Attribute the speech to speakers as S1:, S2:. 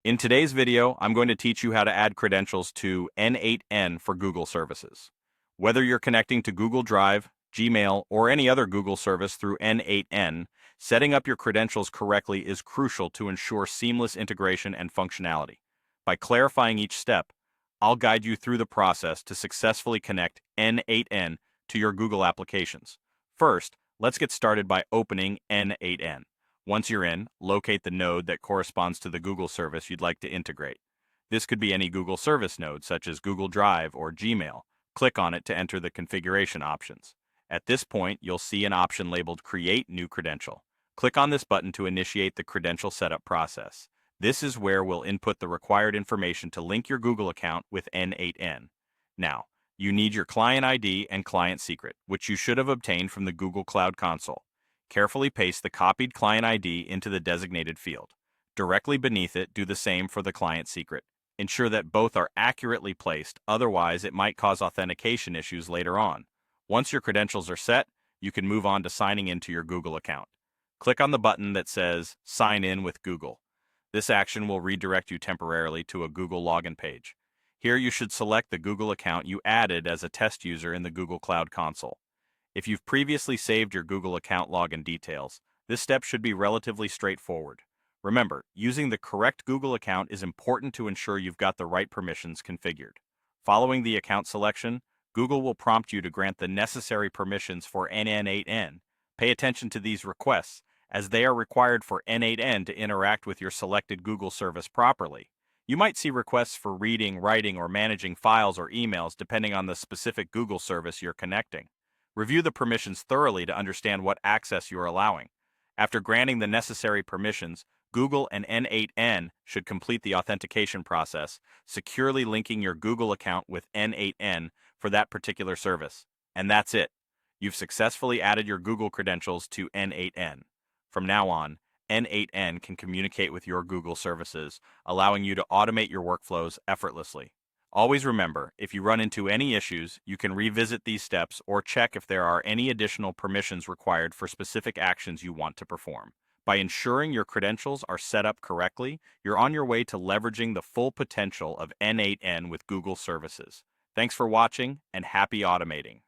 S1: In today's video, I'm going to teach you how to add credentials to n8n for Google services. Whether you're connecting to Google Drive, Gmail, or any other Google service through n8n, setting up your credentials correctly is crucial to ensure seamless integration and functionality. By clarifying each step, I'll guide you through the process to successfully connect n8n to your Google applications. First, let's get started by opening n8n. Once you're in, locate the node that corresponds to the Google service you'd like to integrate. This could be any Google service node, such as Google Drive or Gmail. Click on it to enter the configuration options. At this point, you'll see an option labeled Create New Credential. Click on this button to initiate the credential setup process. This is where we'll input the required information to link your Google account with n8n. Now, you need your client ID and client secret, which you should have obtained from the Google Cloud Console. Carefully paste the copied client ID into the designated field. Directly beneath it, do the same for the client secret. Ensure that both are accurately placed, otherwise it might cause authentication issues later on. Once your credentials are set, you can move on to signing into your Google account. Click on the button that says Sign in with Google. This action will redirect you temporarily to a Google login page. Here you should select the Google account you added as a test user in the Google Cloud Console. If you've previously saved your Google account login details, this step should be relatively straightforward. Remember, using the correct Google account is important to ensure you've got the right permissions configured. Following the account selection, Google will prompt you to grant the necessary permissions for n8n. Pay attention to these requests, as they are required for n8n to interact with your selected Google service properly. You might see requests for reading, writing, or managing files or emails depending on the specific Google service you're connecting. Review the permissions thoroughly to understand what access you are allowing. After granting the necessary permissions, Google and n8n should complete the authentication process, securely linking your Google account with n8n for that particular service. And that's it. You've successfully added your Google credentials to n8n. From now on, n8n can communicate with your Google services, allowing you to automate your workflows effortlessly. Always remember, if you run into any issues, you can revisit these steps or check if there are any additional permissions required for specific actions you want to perform. By ensuring your credentials are set up correctly, you're on your way to leveraging the full potential of n8n with Google services. Thanks for watching, and happy automating.